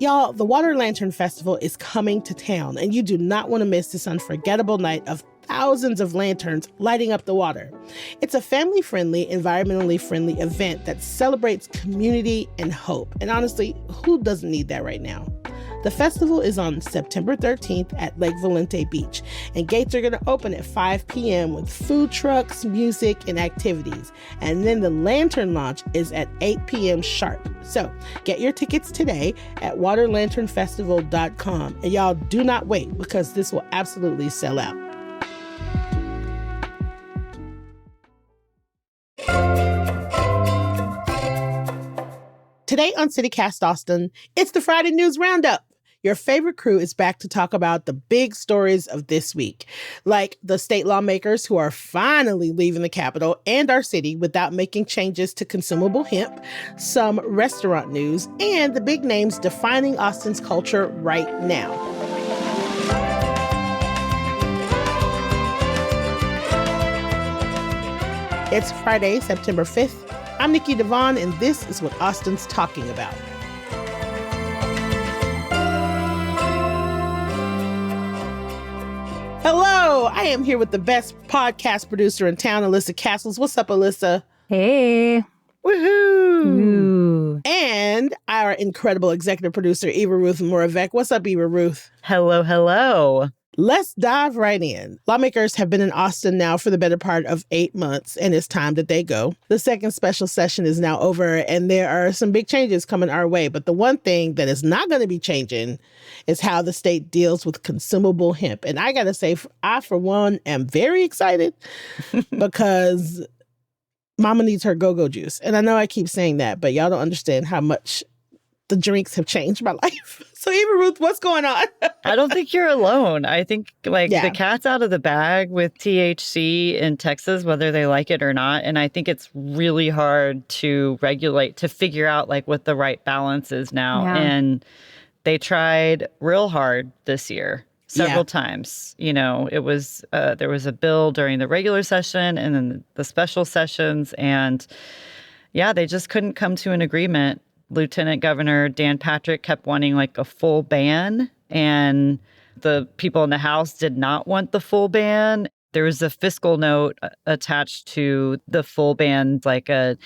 Y'all, the Water Lantern Festival is coming to town, and you do not want to miss this unforgettable night of thousands of lanterns lighting up the water. It's a family-friendly, environmentally friendly event that celebrates community and hope. And honestly, who doesn't need that right now? The festival is on September 13th at Lake Valente Beach, and gates are going to open at 5 p.m. with food trucks, music, and activities. And then the lantern launch is at 8 p.m. sharp. So get your tickets today at waterlanternfestival.com. And y'all do not wait, because this will absolutely sell out. Today on CityCast Austin, it's the Friday News Roundup. Your favorite crew is back to talk about the big stories of this week, like the state lawmakers who are finally leaving the Capitol and our city without making changes to consumable hemp, some restaurant news, and the big names defining Austin's culture right now. It's Friday, September 5th. I'm Nikki Devon, and this is what Austin's talking about. Hello, I am here with the best podcast producer in town, Alyssa Castles. What's up, Alyssa? Hey. Woohoo! Ooh. And our incredible executive producer, Eva Ruth Moravec. What's up, Eva Ruth? Hello, hello. Let's dive right in. Lawmakers have been in Austin now for the better part of 8 months, and it's time that they go. The second special session is now over, and there are some big changes coming our way. But the one thing that is not going to be changing is how the state deals with consumable hemp. And I got to say, I, for one, am very excited because Mama needs her go-go juice. And I know I keep saying that, but y'all don't understand how much the drinks have changed my life. So Eva Ruth, what's going on? I don't think you're alone. I think the cat's out of the bag with THC in Texas, whether they like it or not. And I think it's really hard to regulate, to figure out what the right balance is now. Yeah. And they tried real hard this year. Several times. It was there was a bill during the regular session and then the special sessions. And they just couldn't come to an agreement. Lieutenant Governor Dan Patrick kept wanting a full ban, and the people in the House did not want the full ban. There was a fiscal note attached to the full ban, a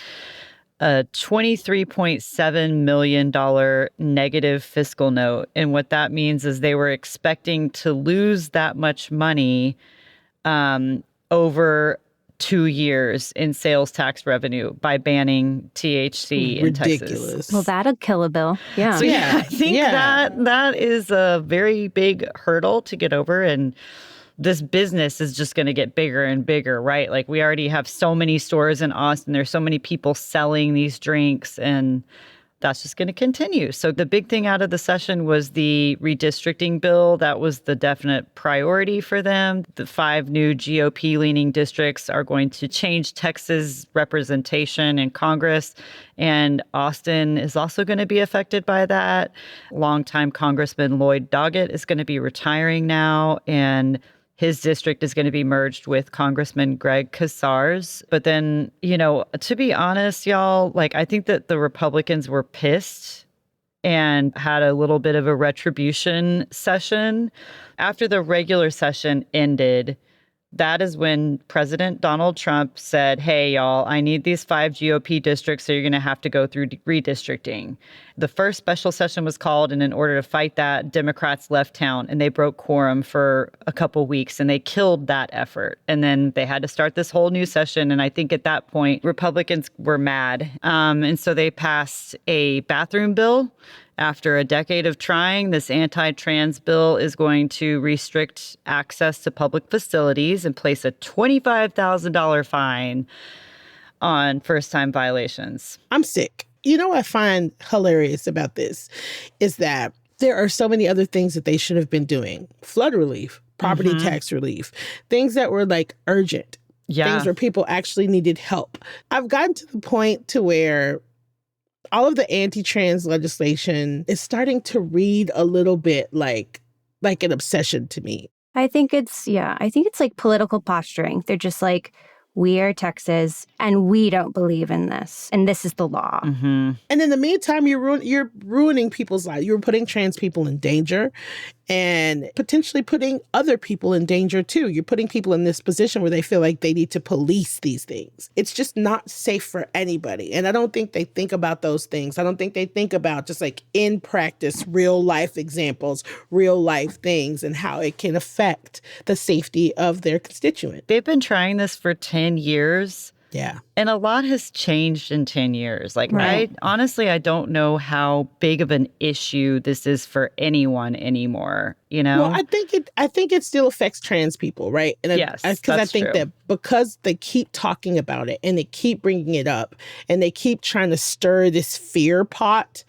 $23.7 million negative fiscal note. And what that means is they were expecting to lose that much money over 2 years in sales tax revenue by banning THC in Texas. Well, that'll kill a bill. Yeah. So I think that is a very big hurdle to get over. And this business is just going to get bigger and bigger, right? We already have so many stores in Austin. There's so many people selling these drinks, and that's just going to continue. So the big thing out of the session was the redistricting bill. That was the definite priority for them. The 5 new GOP-leaning districts are going to change Texas representation in Congress, and Austin is also going to be affected by that. Longtime Congressman Lloyd Doggett is going to be retiring now, and his district is going to be merged with Congressman Greg Casar's. But then, to be honest, y'all, I think that the Republicans were pissed and had a little bit of a retribution session. After the regular session ended, that is when President Donald Trump said, hey, y'all, I need these 5 GOP districts, so you're going to have to go through redistricting. The first special session was called, and in order to fight that, Democrats left town, and they broke quorum for a couple weeks, and they killed that effort. And then they had to start this whole new session, and I think at that point, Republicans were mad. And so they passed a bathroom bill. After a decade of trying, this anti-trans bill is going to restrict access to public facilities and place a $25,000 fine on first-time violations. I'm sick. What I find hilarious about this is that there are so many other things that they should have been doing. Flood relief, property tax relief, things that were urgent, things where people actually needed help. I've gotten to the point to where all of the anti-trans legislation is starting to read a little bit like an obsession to me. I think it's political posturing. They're just we are Texas and we don't believe in this. And this is the law. Mm-hmm. And in the meantime, you're ruining people's lives. You're putting trans people in danger and potentially putting other people in danger too. You're putting people in this position where they feel like they need to police these things. It's just not safe for anybody. And I don't think they think about those things. I don't think they think about just like in practice, real life examples, real life things and how it can affect the safety of their constituent. They've been trying this for 10 years. Yeah. And a lot has changed in 10 years. Like, Right. I don't know how big of an issue this is for anyone anymore, you know? Well, I think it still affects trans people, right? And Yes, because I that's think true. that because they keep talking about it and they keep bringing it up and they keep trying to stir this fear pot,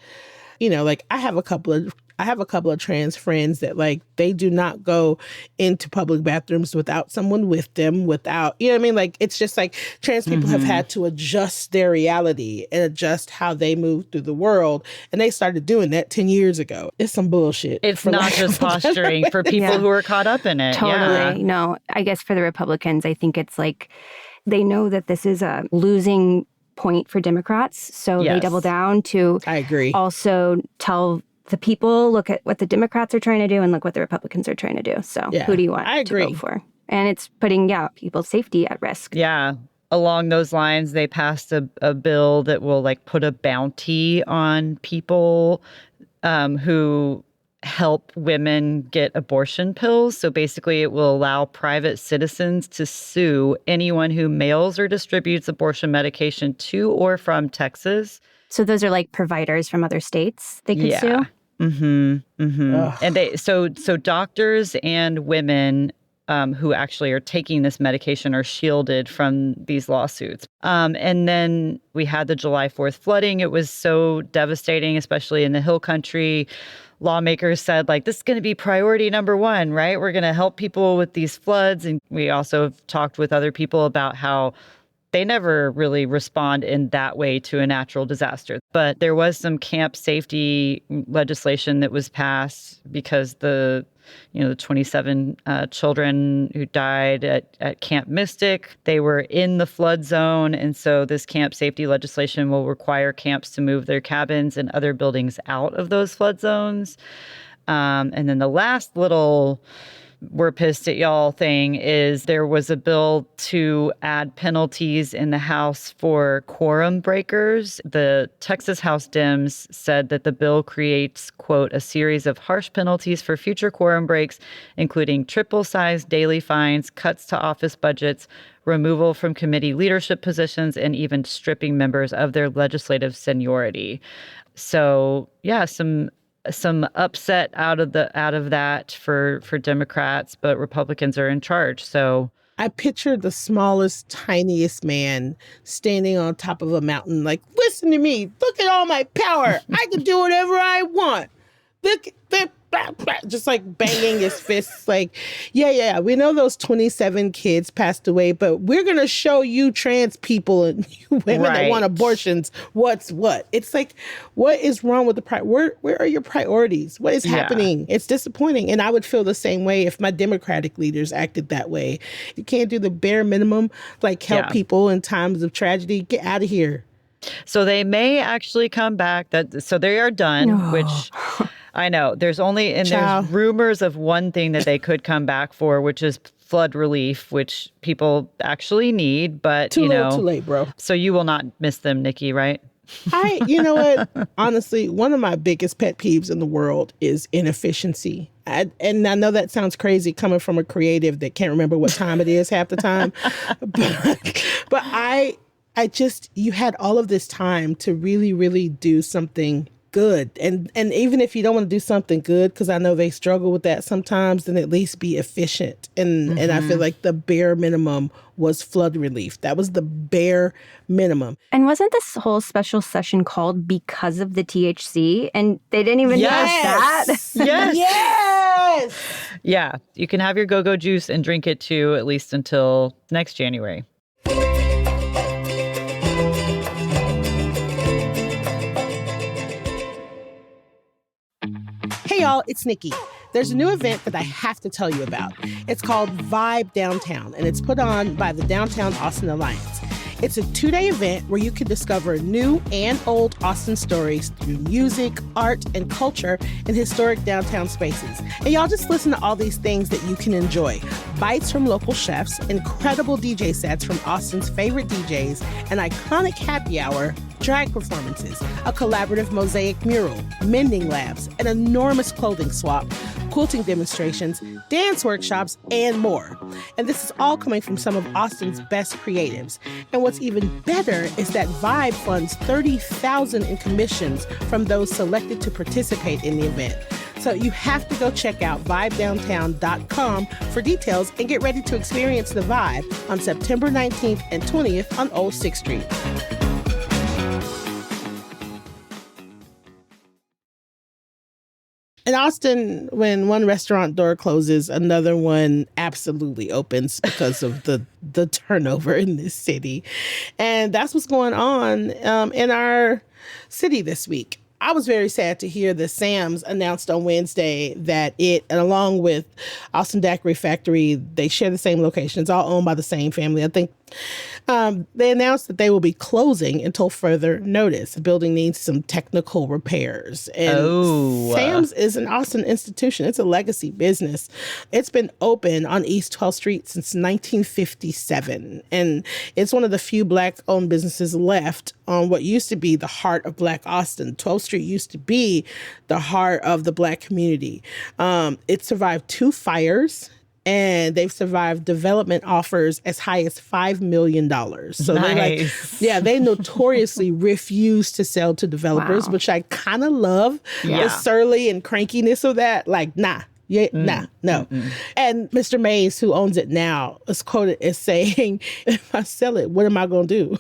you know, like I have a couple of trans friends that like they do not go into public bathrooms without someone with them, without, you know what I mean? Like it's just like trans people have had to adjust their reality and adjust how they move through the world. And they started doing that 10 years ago. It's some bullshit. It's for not lack just of a better posturing way. for people Yeah. who are caught up in it. Totally. Yeah. No, I guess for the Republicans, I think it's like they know that this is a losing point for Democrats. So they Yes. double down to I agree. also tell the people, look at what the Democrats are trying to do and look what the Republicans are trying to do. So Yeah, who do you want I to agree. vote for? And it's putting, people's safety at risk. Yeah. Along those lines, they passed a bill that will like put a bounty on people who help women get abortion pills. So basically, it will allow private citizens to sue anyone who mails or distributes abortion medication to or from Texas. So those are like providers from other states they could sue? Mm-hmm. Mm-hmm. Ugh. And so doctors and women who actually are taking this medication are shielded from these lawsuits. And then we had the July 4th flooding. It was so devastating, especially in the Hill Country. Lawmakers said, like, this is going to be priority number one, right? We're going to help people with these floods. And we also have talked with other people about how they never really respond in that way to a natural disaster. But there was some camp safety legislation that was passed because the 27 children who died at Camp Mystic, they were in the flood zone. And so this camp safety legislation will require camps to move their cabins and other buildings out of those flood zones. And then the last little we're pissed at y'all thing is there was a bill to add penalties in the House for quorum breakers. The Texas House Dems said that the bill creates, quote, a series of harsh penalties for future quorum breaks, including triple-sized daily fines, cuts to office budgets, removal from committee leadership positions, and even stripping members of their legislative seniority. So, yeah, some upset out of that for Democrats, but Republicans are in charge. So I pictured the smallest, tiniest man standing on top of a mountain, like, listen to me, look at all my power. I can do whatever I want. Look, just like banging his fists, like, yeah, we know those 27 kids passed away, but we're going to show you trans people and you women that Right. want abortions what's what. It's like, what is wrong with where are your priorities? What is happening? It's disappointing. And I would feel the same way if my Democratic leaders acted that way. You can't do the bare minimum, like help Yeah. people in times of tragedy. Get out of here. So they may actually come back. So they are done, which I know there's Ciao. rumors of one thing that they could come back for, which is flood relief, which people actually need. But Too little, too late, bro. So you will not miss them, Nikki, right? You know what? Honestly, one of my biggest pet peeves in the world is inefficiency. And I know that sounds crazy coming from a creative that can't remember what time it is half the time. But I just, you had all of this time to really, really do something good. And even if you don't want to do something good, because I know they struggle with that sometimes, then at least be efficient. And I feel like the bare minimum was flood relief. That was the bare minimum. And wasn't this whole special session called because of the THC? And they didn't even Yes. notice that. Yes. Yes. Yeah. You can have your go-go juice and drink it too, at least until next January. Hey y'all, it's Nikki. There's a new event that I have to tell you about. It's called Vibe Downtown, and it's put on by the Downtown Austin Alliance. It's a 2-day event where you can discover new and old Austin stories through music, art, and culture in historic downtown spaces. And y'all just listen to all these things that you can enjoy. Bites from local chefs, incredible DJ sets from Austin's favorite DJs, an iconic happy hour, drag performances, a collaborative mosaic mural, mending labs, an enormous clothing swap, quilting demonstrations, dance workshops, and more. And this is all coming from some of Austin's best creatives. And what's even better is that Vibe funds $30,000 in commissions from those selected to participate in the event. So you have to go check out vibedowntown.com for details and get ready to experience the vibe on September 19th and 20th on Old 6th Street. In Austin, when one restaurant door closes, another one absolutely opens because of the turnover in this city. And that's what's going on in our city this week. I was very sad to hear that Sam's announced on Wednesday that it, and along with Austin Daiquiri Factory, they share the same location. It's all owned by the same family. I think they announced that they will be closing until further notice. The building needs some technical repairs. And Sam's is an Austin institution. It's a legacy business. It's been open on East 12th Street since 1957. And it's one of the few Black-owned businesses left on what used to be the heart of Black Austin. 12th Street used to be the heart of the Black community. It survived 2 fires. And they've survived development offers as high as $5 million. So nice. they notoriously refuse to sell to developers, which I kind of love. The surly and crankiness of that. Like, no. And Mr. Mays, who owns it now, is quoted as saying, if I sell it, what am I going to do?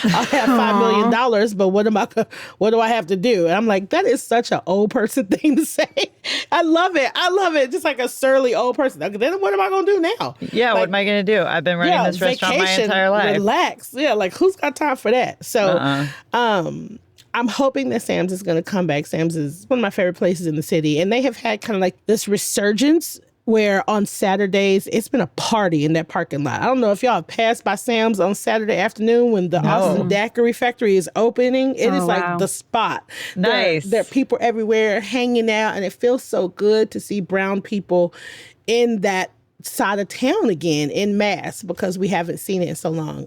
I'll have $5 million, but what do I have to do? And I'm like, that is such an old person thing to say. I love it. Just like a surly old person. Then what am I going to do now? Yeah, like, what am I going to do? I've been running this restaurant my entire life. Relax. Yeah, like who's got time for that? So, I'm hoping that Sam's is going to come back. Sam's is one of my favorite places in the city. And they have had kind of like this resurgence where on Saturdays, it's been a party in that parking lot. I don't know if y'all have passed by Sam's on Saturday afternoon when the Austin Daiquiri Factory is opening. It is like the spot. Nice. There are people everywhere hanging out, and it feels so good to see brown people in that side of town again in mass because we haven't seen it in so long.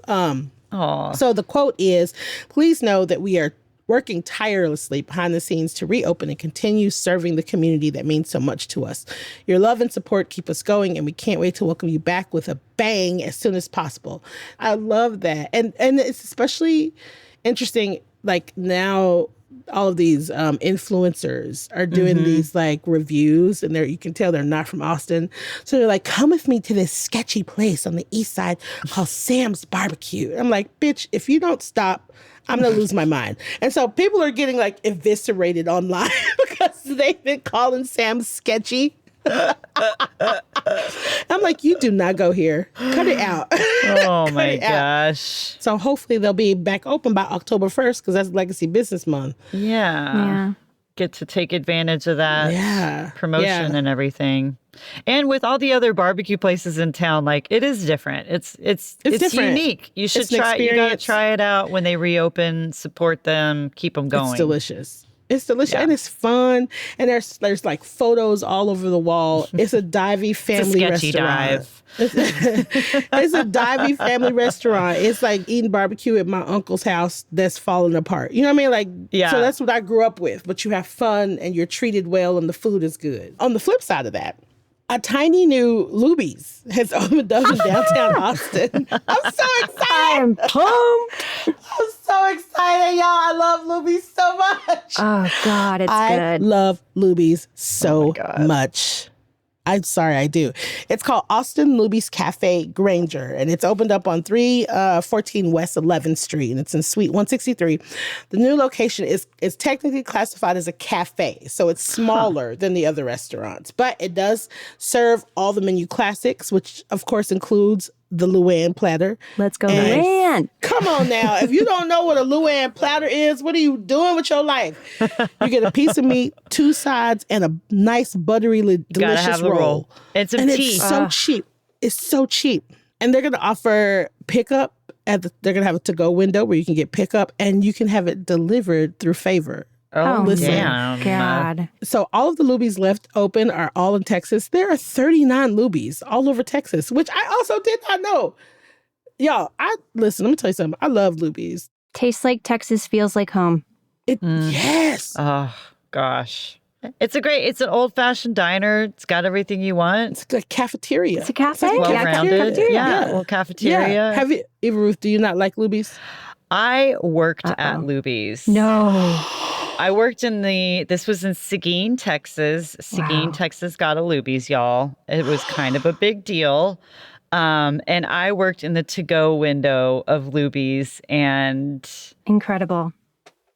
So the quote is, "Please know that we are working tirelessly behind the scenes to reopen and continue serving the community that means so much to us. Your love and support keep us going, and we can't wait to welcome you back with a bang as soon as possible." I love that. And it's especially interesting, like now all of these influencers are doing these like reviews, and you can tell they're not from Austin. So they're like, come with me to this sketchy place on the east side called Sam's Barbecue. I'm like, bitch, if you don't stop, I'm going to lose my mind. And so people are getting like eviscerated online because they've been calling Sam sketchy. I'm like, you do not go here. Cut it out. Oh my gosh. So hopefully they'll be back open by October 1st because that's Legacy Business Month. Yeah. Get to take advantage of that promotion and everything. And with all the other barbecue places in town, like it is different. It's different. Unique. You should try. You gotta try it out when they reopen. Support them. Keep them going. It's delicious. And it's fun. And there's like photos all over the wall. It's a divey family restaurant. It's a divey family restaurant. It's like eating barbecue at my uncle's house that's falling apart. You know what I mean? Like, so that's what I grew up with. But you have fun and you're treated well and the food is good. On the flip side of that, a tiny new Luby's has opened up in downtown Austin. I'm so excited. I'm pumped. I'm so excited, y'all. I love Luby's so much. Oh, God, it's good. I love Luby's so much. I'm sorry, I do. It's called Austin Luby's Cafe Granger, and it's opened up on 314 West 11th Street, and it's in Suite 163. The new location is technically classified as a cafe, so it's smaller than the other restaurants, but it does serve all the menu classics, which of course includes the Luann platter. Let's go, And- Luann. Come on now. If you don't know what a Luann platter is, what are you doing with your life? You get a piece of meat, 2 sides, and a nice buttery, delicious Gotta have the roll. And some tea. It's so cheap. It's so cheap. And they're going to offer pickup. They're going to have a to-go window where you can get pickup, and you can have it delivered through Favor. Oh, listen. damn. God. So all of the Lubies left open are all in Texas. There are 39 Lubies all over Texas, which I also did not know. Y'all, listen, let me tell you something. I love Lubies. Tastes like Texas, feels like home. Yes. Oh, gosh. It's an old-fashioned diner. It's got everything you want. It's a cafeteria. It's a cafe. like Well-rounded. cafeteria. Yeah, a little cafeteria. Yeah. Have you, Eva Ruth, do you not like Lubies? I worked at Luby's. No. I worked this was in Seguin, Texas. Seguin, Wow. Texas got a Luby's, y'all. It was kind of a big deal. And I worked in the to-go window of Luby's, and Incredible.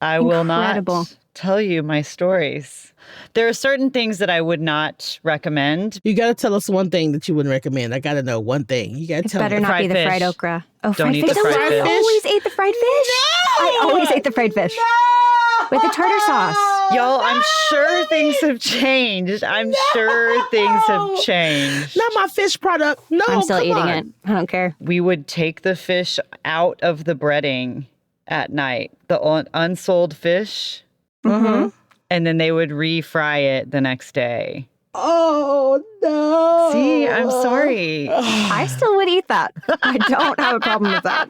I will Incredible. not tell you my stories. There are certain things that I would not recommend. You got to tell us one thing that you wouldn't recommend. I got to know one thing. You got to It tell better me. not be fried the fish. fried okra. Oh, Don't fried eat fish. the fried I fish. always ate the fried fish. I always ate the fried fish. With the tartar sauce. Y'all, I'm sure things have changed. I'm sure things have changed. Not my fish product. No, I'm still come eating on. it. I don't care. We would take the fish out of the breading at night, the unsold fish, Mm-hmm. and then they would refry it the next day. Oh, no. See, I'm sorry. I still would eat that. I don't have a problem with that.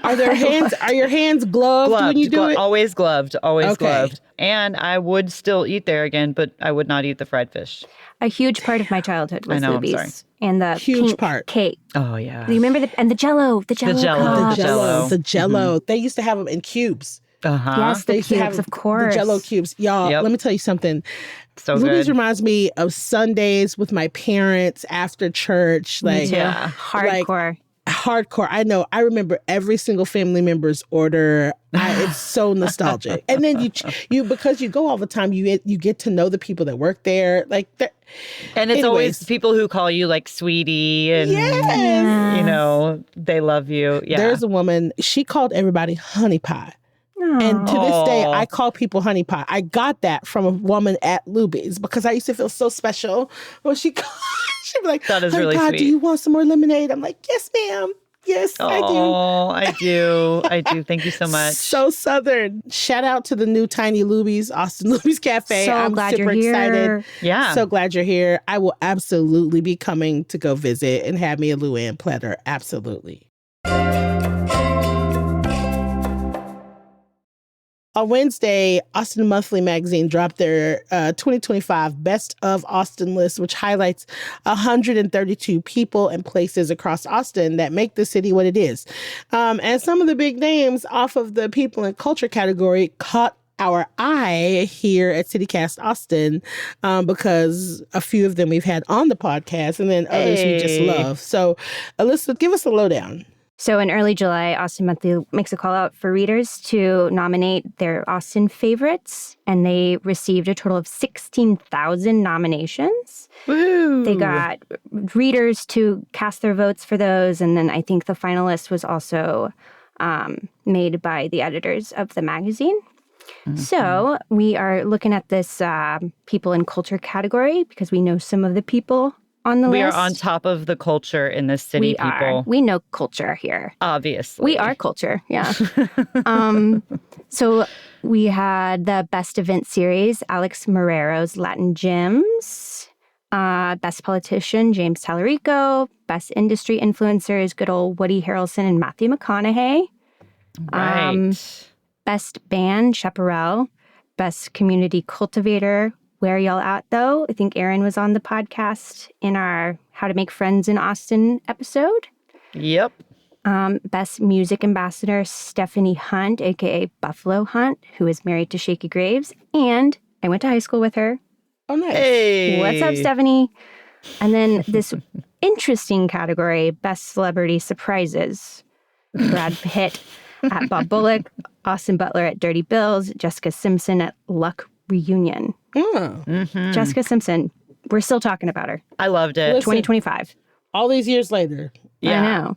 Are your hands gloved when you do it? Always gloved, always Okay. gloved. And I would still eat there again, but I would not eat the fried fish. A huge part of my childhood was I know, I'm Luby's. sorry. And the Huge pink part. cake. Oh, yeah. Do you remember the Jello? The Jello. Jell-O. cups. The Jell-O. The Jello. They used to have them in cubes. Uh-huh. Yes, They the used to cubes, have of course. The Jello cubes. Y'all, Yep. let me tell you something. So Luby's good. reminds me of Sundays with my parents after church. Me Like, too. Yeah. Hardcore. hardcore. I know. I remember every single family member's order. It's so nostalgic. And then you because you go all the time, you get to know the people that work there. Like, And it's Anyways. always people who call you like sweetie and, yes. you know, they love you. Yeah. There's a woman. She called everybody honey pie. And to this day, Aw. I call people honey pie. I got that from a woman at Luby's because I used to feel so special when she'd be like, That is honey really pie, sweet. do you want some more lemonade? I'm like, yes, ma'am. Yes, I do. Oh, I do. I do. Thank you so much. So Southern. Shout out to the new Tiny Luby's, Austin Luby's Cafe. So I'm glad super you're excited. here. Yeah. So glad you're here. I will absolutely be coming to go visit and have me a Luann platter. Absolutely. On Wednesday, Austin Monthly magazine dropped their 2025 Best of Austin list, which highlights 132 people and places across Austin that make the city what it is. And some of the big names off of the people and culture category caught our eye here at CityCast Austin because a few of them we've had on the podcast and then others we just Hey. love. So, Alyssa, give us a lowdown. So in early July, Austin Monthly makes a call out for readers to nominate their Austin favorites, and they received a total of 16,000 nominations. Woo. They got readers to cast their votes for those, and then I think the final list was also made by the editors of the magazine. So we are looking at this people and culture category because we know some of the people on the We list. are on top of the culture in this city, We people. are. We know culture here. Obviously. We are culture, yeah. So we had the Best Event Series, Alex Marrero's Latin Gems. Best Politician, James Tallarico. Best Industry Influencers, good old Woody Harrelson and Matthew McConaughey. Right. Best Band, Chaparral. Best Community Cultivator, Where Y'all At, though? I think Aaron was on the podcast in our How to Make Friends in Austin episode. Yep. Best Music Ambassador, Stephanie Hunt, a.k.a. Buffalo Hunt, who is married to Shaky Graves. And I went to high school with her. Oh, nice. Hey. What's up, Stephanie? And then this interesting category, Best Celebrity Surprises. Brad Pitt at Bob Bullock, Austin Butler at Dirty Bills, Jessica Simpson at Luck Reunion. Mm. Jessica Simpson, we're still talking about her. I loved it. Listen. 2025. All these years later. Yeah. I know.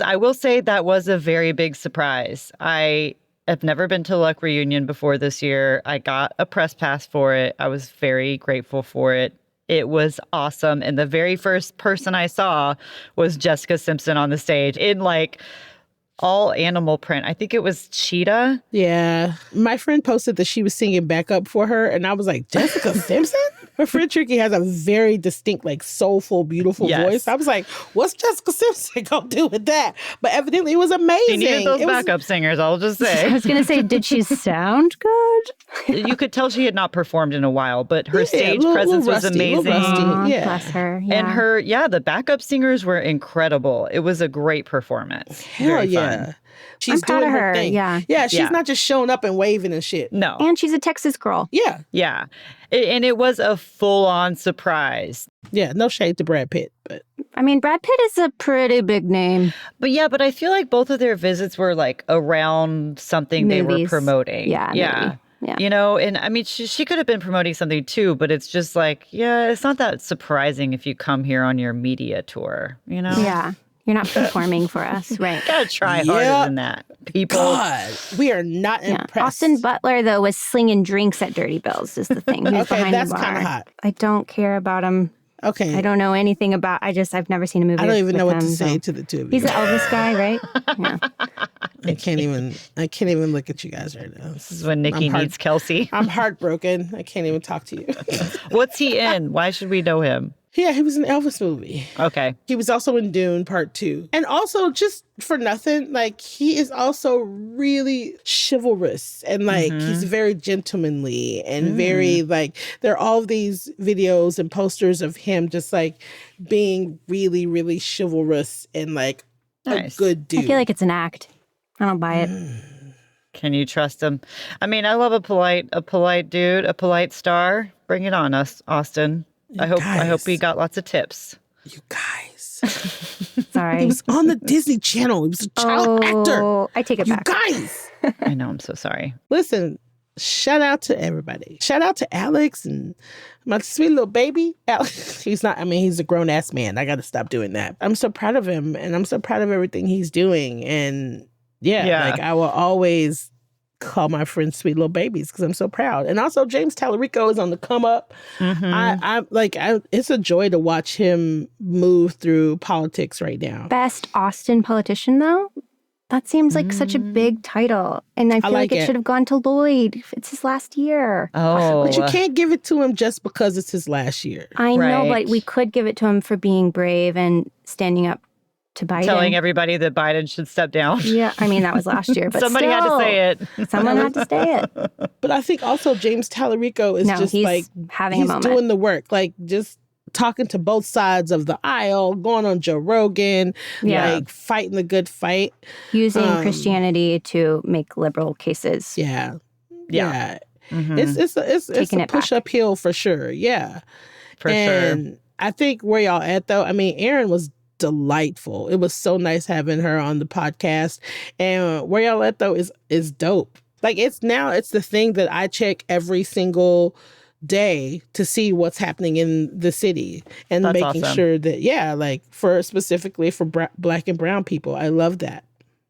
I will say that was a very big surprise. I have never been to Luck Reunion before this year. I got a press pass for it. I was very grateful for it. It was awesome. And the very first person I saw was Jessica Simpson on the stage in like all animal print. I think it was cheetah. Yeah. My friend posted that she was singing backup for her, and I was like, Jessica Simpson? Her friend Tricky has a very distinct, like soulful, beautiful voice. I was like, what's Jessica Simpson gonna do with that? But evidently it was amazing. She needed those backup singers, I'll just say. I was going to say, did she sound good? You could tell she had not performed in a while, but her stage presence was amazing. Yeah. Bless her. Yeah. And the backup singers were incredible. It was a great performance. Hell Very yeah. fun. She's I'm proud doing of her her. thing. Yeah. Yeah, she's not just showing up and waving and shit. No. And she's a Texas girl. Yeah. Yeah. And it was a full-on surprise. Yeah, no shade to Brad Pitt, but I mean, Brad Pitt is a pretty big name. But I feel like both of their visits were like around something they were Movies. promoting. Yeah. Yeah. Yeah. You know, and I mean, she could have been promoting something too, but it's just like, it's not that surprising if you come here on your media tour, you know? Yeah. You're not performing for us, right? Gotta try harder than that, people. God, we are not impressed. Austin Butler, though, was slinging drinks at Dirty Bill's is the thing. He was Okay, behind that's the bar. kind of hot. I don't care about him. Okay. I don't know anything about. I've never seen a movie. I don't even know what to him, say so. to the two of you. He's the Elvis guy, right? Yeah. I can't even look at you guys right now. This is when Nikki needs Kelsey. I'm heartbroken. I can't even talk to you. What's he in? Why should we know him? Yeah, he was in an Elvis movie. Okay. He was also in Dune Part 2. And also, just for nothing, like, he is also really chivalrous. And, like, he's very gentlemanly and very, like, there are all these videos and posters of him just, like, being really, really chivalrous and, like, Nice. a good dude. I feel like it's an act. I don't buy it. Can you trust him? I mean, I love a polite dude, a polite star. Bring it on us, Austin. I hope he got lots of tips. You guys. Sorry. He was on the Disney Channel. He was a child actor. I take it You back. guys. I know, I'm so sorry. Listen, shout out to everybody. Shout out to Alex and my sweet little baby. Alex, he's a grown-ass man. I got to stop doing that. I'm so proud of him, and I'm so proud of everything he's doing. And like, I will always call my friends sweet little babies because I'm so proud. And also, James Tallarico is on the come up. It's a joy to watch him move through politics right now. Best Austin politician, though? That seems like such a big title. And I feel like it should have gone to Lloyd. It's his last year. Oh. But you can't give it to him just because it's his last year. I know, Right. but we could give it to him for being brave and standing up to Biden. Telling everybody that Biden should step down. Yeah, I mean, that was last year, but Somebody had to say it. Someone had to say it. But I think also James Tallarico is just he's like having a he's moment. doing the work, like just talking to both sides of the aisle, going on Joe Rogan, like fighting the good fight, Using Christianity to make liberal cases. Yeah. Mm-hmm. It's a Taking it push back. uphill for sure. Yeah, For and sure. I think where y'all at though. I mean, Erin was delightful. It was so nice having her on the podcast. And where y'all at though is dope. Like it's the thing that I check every single day to see what's happening in the city and That's making awesome. sure that like specifically for Black and brown people. I love that.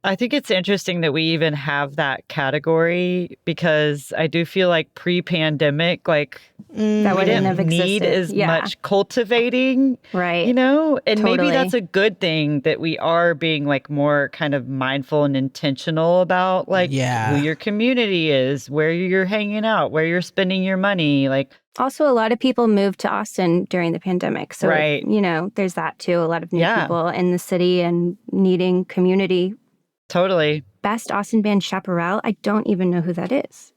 I think it's interesting that we even have that category because I do feel like pre-pandemic, like That we wouldn't have didn't need existed. as much cultivating, Right. you know? And maybe Totally. that's a good thing that we are being like more kind of mindful and intentional about like who your community is, where you're hanging out, where you're spending your money. Like, Also, a lot of people moved to Austin during the pandemic. So, Right. there's that too. A lot of new people in the city and needing community. totally. Best Austin band Chaparral. I don't even know who that is.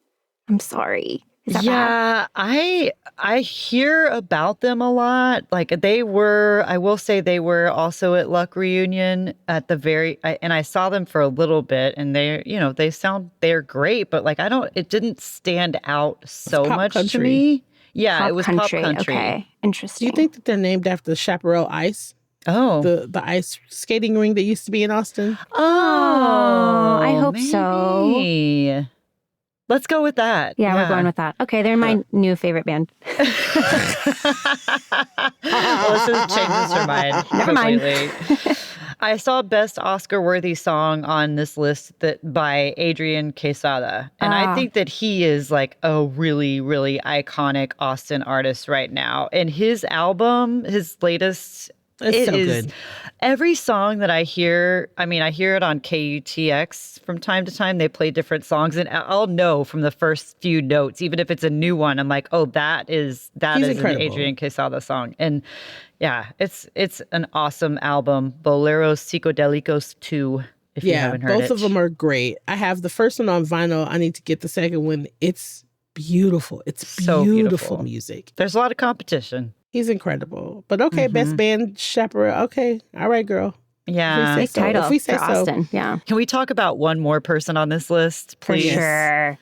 I'm sorry. Is that bad? Yeah, I hear about them a lot. Like I will say they were also at Luck Reunion at the and I saw them for a little bit and they're great, but like it didn't stand out so pop much country. to me. Yeah, Pop it was country. pop country. Okay. Do Interesting. you think that they're named after the Chaparral Ice? Oh. The ice skating ring that used to be in Austin? Oh, I hope so. maybe. Let's go with that. Yeah, we're going with that. Okay, they're my new favorite band. Alyssa's changes her mind Never mind. completely. I saw best Oscar-worthy song on this list by Adrian Quesada. And I think that he is like a really, really iconic Austin artist right now. And his album, his latest, It's so good. Every song that I hear, I mean, I hear it on KUTX from time to time. They play different songs, and I'll know from the first few notes, even if it's a new one. I'm like, oh, that is an Adrian Quesada song. And yeah, it's an awesome album. Boleros Psicodelicos 2, if you haven't heard it. Both of them are great. I have the first one on vinyl. I need to get the second one. It's beautiful. It's so beautiful music. There's a lot of competition. He's incredible. But okay, best band chaperone. Okay. All right, girl. Yeah. Big title If we say for Austin. Yeah. Can we talk about one more person on this list, please? For sure.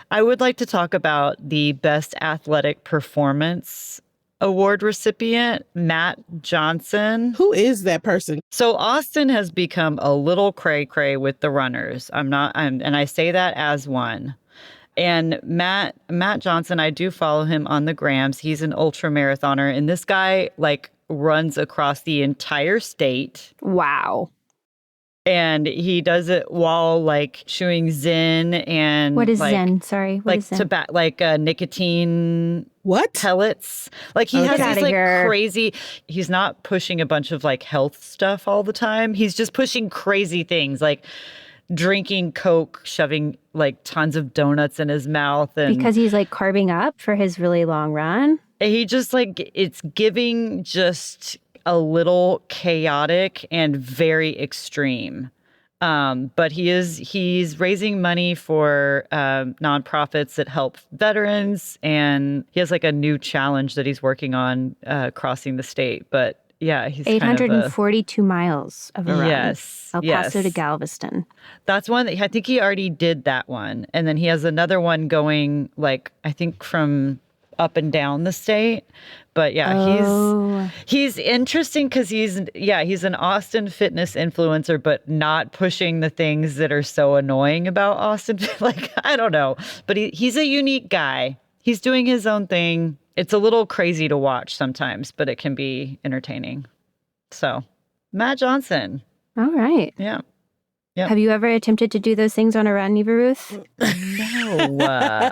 I would like to talk about the Best Athletic Performance Award recipient, Matt Johnson. Who is that person? So Austin has become a little cray-cray with the runners. And I say that as one. And Matt Johnson, I do follow him on the grams. He's an ultra marathoner, and this guy like runs across the entire state. Wow. And he does it while like chewing Zen and what is like, Zen? Sorry, what like is Zen? Nicotine What? pellets. Like he has Get these outta like here. crazy. He's not pushing a bunch of like health stuff all the time. He's just pushing crazy things like drinking Coke, shoving like tons of donuts in his mouth, and Because he's like carbing up for his really long run. he just like it's giving just a little chaotic and very extreme. But he's raising money for nonprofits that help veterans, and he has like a new challenge that he's working on crossing the state. But yeah, he's 842 miles of a run. Yes, El Paso to Galveston. That's one that I think he already did that one. And then he has another one going like, I think from up and down the state. But yeah, he's interesting because he's an Austin fitness influencer, but not pushing the things that are so annoying about Austin. Like, I don't know, but he's a unique guy. He's doing his own thing. It's a little crazy to watch sometimes, but it can be entertaining. So, Matt Johnson. All right. Yeah. Yep. Have you ever attempted to do those things on a run, Eva Ruth? No.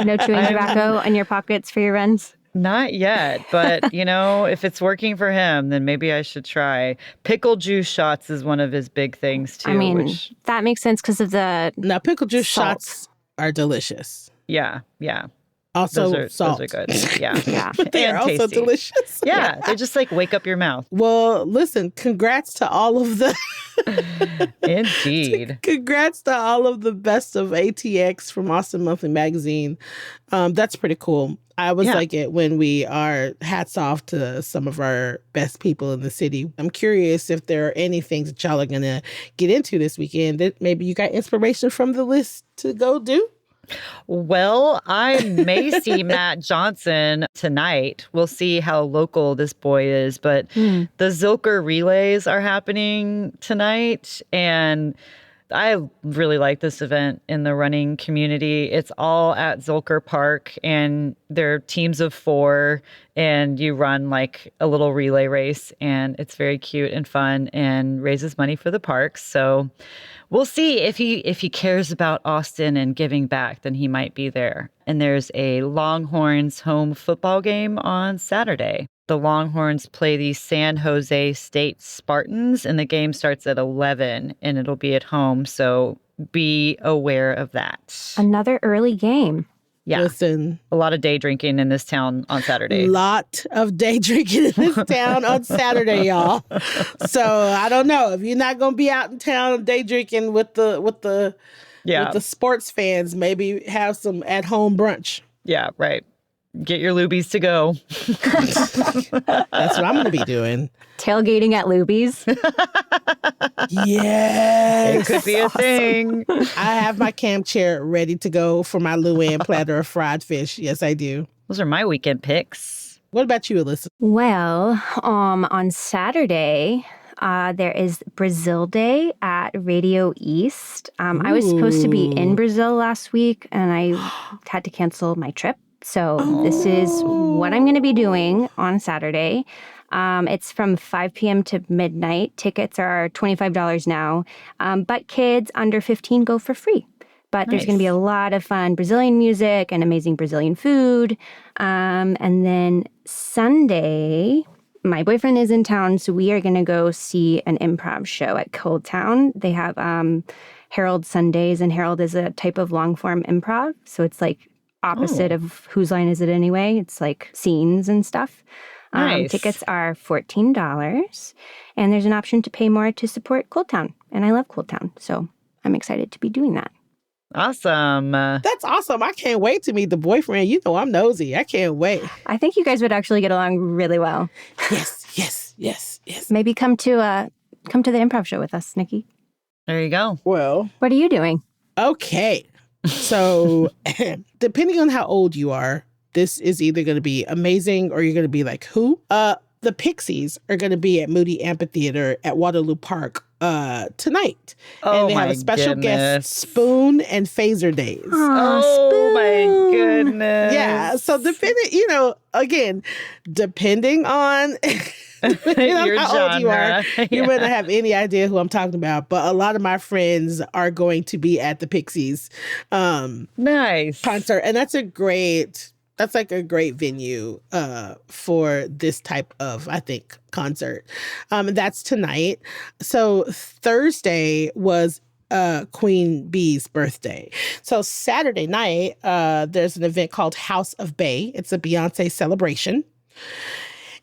No chewing tobacco in your pockets for your runs? Not yet, but if it's working for him, then maybe I should try. Pickle juice shots is one of his big things too. I mean, that makes sense because of the Now, pickle juice salt. shots are delicious. Yeah. Also, Those salt. are good. Yeah. yeah. They are And also tasty. delicious. Yeah, they just like wake up your mouth. Well, listen, congrats to all of the Indeed. congrats to all of the best of ATX from Austin Monthly Magazine. That's pretty cool. I always like it when we are hats off to some of our best people in the city. I'm curious if there are any things that y'all are going to get into this weekend that maybe you got inspiration from the list to go do. Well, I may see Matt Johnson tonight. We'll see how local this boy is. But the Zilker relays are happening tonight. And I really like this event in the running community. It's all at Zilker Park, and they're teams of 4, and you run like a little relay race, and it's very cute and fun and raises money for the parks. So we'll see if he cares about Austin and giving back, then he might be there. And there's a Longhorns home football game on Saturday. The Longhorns play the San Jose State Spartans, and the game starts at 11, and it'll be at home. So be aware of that. Another early game. Yeah. Listen, A lot of day drinking in this town on Saturday. lot of day drinking in this town on Saturday, y'all. So I don't know if you're not gonna be out in town day drinking with the sports fans. Maybe have some at home brunch. Yeah, right. Get your lubies to go. That's what I'm gonna be doing. Tailgating at Luby's. Yes, It could be a thing. I have my camp chair ready to go for my Luann platter of fried fish. Yes, I do. Those are my weekend picks. What about you, Alyssa? Well, on Saturday, There is Brazil Day at Radio East. I was supposed to be in Brazil last week, and I had to cancel my trip. So this is what I'm going to be doing on Saturday. It's from 5 p.m. to midnight. Tickets are $25 now, but kids under 15 go for free. But there's going to be a lot of fun Brazilian music and amazing Brazilian food. And then Sunday, my boyfriend is in town, so we are going to go see an improv show at Cold Town. They have Herald Sundays, and Herald is a type of long-form improv. So it's like opposite of Whose Line Is It Anyway? It's like scenes and stuff. Nice. Tickets are $14, and there's an option to pay more to support Cold Town. And I love Cold Town, so I'm excited to be doing that. Awesome. That's awesome. I can't wait to meet the boyfriend. You know I'm nosy. I can't wait. I think you guys would actually get along really well. Yes. Maybe come to the improv show with us, Nikki. There you go. Well, What are you doing? okay. So depending on how old you are, this is either going to be amazing or you're going to be like, who? The Pixies are going to be at Moody Amphitheater at Waterloo Park tonight. And they have a special guest, Spoon and Phaser Days. Oh my goodness. Yeah. So depending on Your how old you are, genre. you may not have any idea who I'm talking about. But a lot of my friends are going to be at the Pixies Nice concert. And that's a great venue for this type of, I think, concert. That's tonight. So Thursday was Queen Bee's birthday. So Saturday night, there's an event called House of Bay. It's a Beyonce celebration.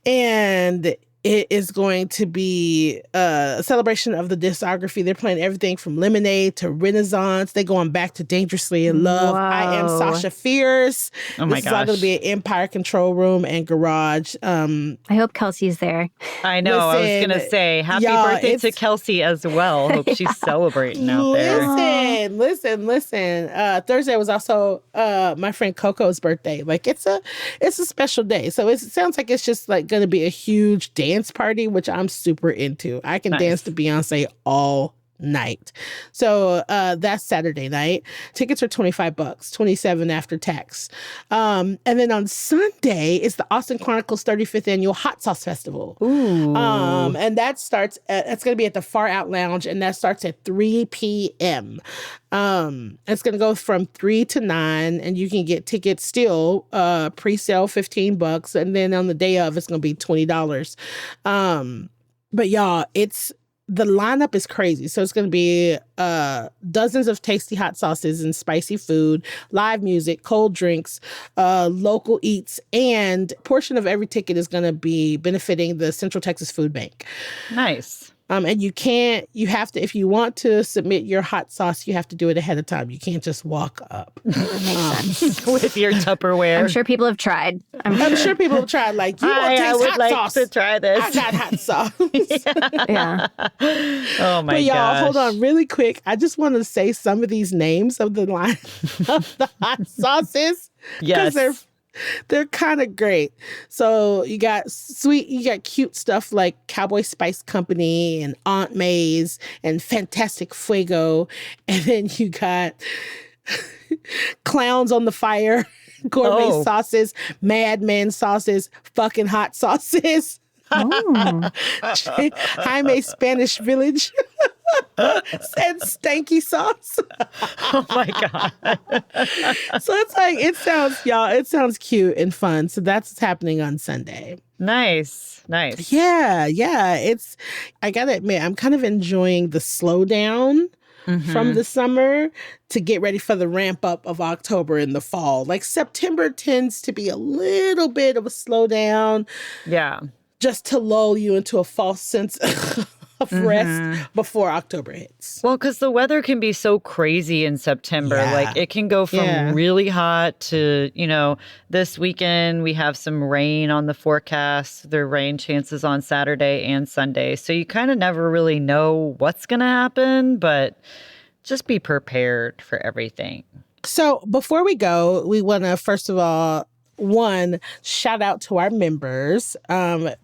And it is going to be a celebration of the discography. They're playing everything from Lemonade to Renaissance. They're going back to Dangerously in Love. Whoa. I Am Sasha Fierce. Oh my This is all going gosh. to be an Empire Control Room and Garage. I hope Kelsey's there. I know. I was Listen, going to say happy y'all, birthday to it's- Kelsey as well. Hope she's celebrating out there. Listen. Thursday was also my friend Coco's birthday. Like it's a special day. So it sounds like it's just like going to be a huge dance party, which I'm super into. I can dance to Beyonce all night. So that's Saturday night. Tickets are $25, $27 after tax. And then on Sunday is the Austin Chronicles 35th Annual Hot Sauce Festival. Ooh. And that starts it's going to be at the Far Out Lounge, and that starts at 3 p.m. It's going to go from 3 to 9, and you can get tickets still pre-sale $15, and then on the day of it's going to be $20. But y'all, the lineup is crazy. So it's going to be dozens of tasty hot sauces and spicy food, live music, cold drinks, local eats, and a portion of every ticket is going to be benefiting the Central Texas Food Bank. Nice. And you have to, if you want to submit your hot sauce, you have to do it ahead of time. You can't just walk up. That makes sense. With your Tupperware. I'm sure people have tried. I'm sure people have tried, like, you want to I taste would hot like sauce? to try this. I got hot sauce. Yeah. Oh my But y'all, gosh. hold on really quick. I just want to say some of these names of the line of the hot sauces. Yes. Because they're kind of great. So you got cute stuff like Cowboy Spice Company and Aunt May's and Fantastic Fuego. And then you got Clowns on the Fire, gourmet sauces, Madman sauces, fucking hot sauces. Oh. Jaime Spanish Village and stanky sauce. Oh my God. So it's like, it sounds cute and fun. So that's what's happening on Sunday. Nice. Yeah. I gotta admit, I'm kind of enjoying the slowdown from the summer to get ready for the ramp up of October in the fall. Like September tends to be a little bit of a slowdown. Yeah. Just to lull you into a false sense of rest before October hits. Well, because the weather can be so crazy in September. Yeah. Like it can go from Yeah. really hot to, this weekend we have some rain on the forecast. There are rain chances on Saturday and Sunday. So you kind of never really know what's going to happen, but just be prepared for everything. So before we go, we want to first of all one, shout out to our members.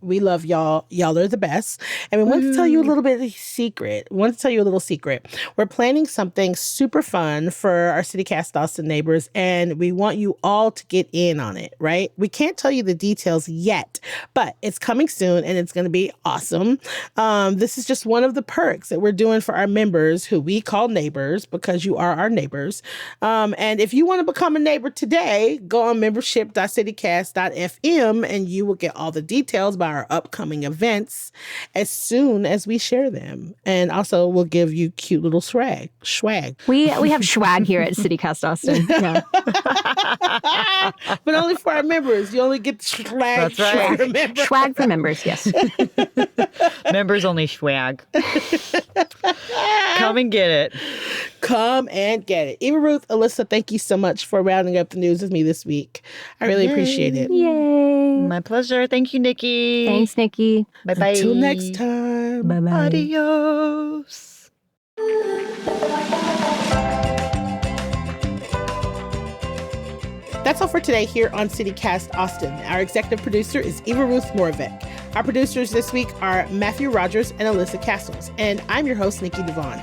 We love y'all. Y'all are the best. And we want to tell you a little bit of a secret. We're planning something super fun for our CityCast Austin neighbors, and we want you all to get in on it, right? We can't tell you the details yet, but it's coming soon and it's going to be awesome. This is just one of the perks that we're doing for our members, who we call neighbors because you are our neighbors. And if you want to become a neighbor today, go on membership.citycast.fm and you will get all the details about our upcoming events as soon as we share them. And also we'll give you cute little swag. We have swag here at CityCast Austin. Yeah. But only for our members. You only get swag. That's right. For members. Swag for members, yes. Members only swag. Come and get it. Come and get it. Eva Ruth, Alyssa, thank you so much for rounding up the news with me this week. I really appreciate it. Yay. My pleasure. Thank you, Nikki. Thanks, Nikki. Bye-bye. Until next time. Bye-bye. Adios. That's all for today here on CityCast Austin. Our executive producer is Eva Ruth Moravec. Our producers this week are Matthew Rogers and Alyssa Castles. And I'm your host, Nikki Devon.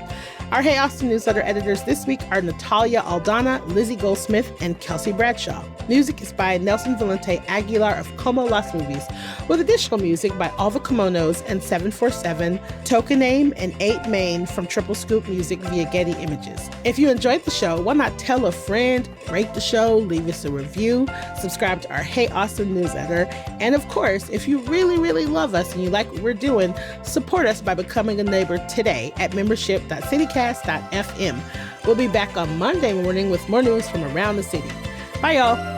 Our Hey Austin newsletter editors this week are Natalia Aldana, Lizzie Goldsmith, and Kelsey Bradshaw. Music is by Nelson Valente Aguilar of Como Las Movies, with additional music by Alva Kimonos and 747, Tokename, and 8 Main from Triple Scoop Music via Getty Images. If you enjoyed the show, why not tell a friend, rate the show, leave us a review, subscribe to our Hey Austin newsletter, and of course, if you really, really love us and you like what we're doing, support us by becoming a neighbor today at membership.citycast.fm. We'll be back on Monday morning with more news from around the city. Bye, y'all.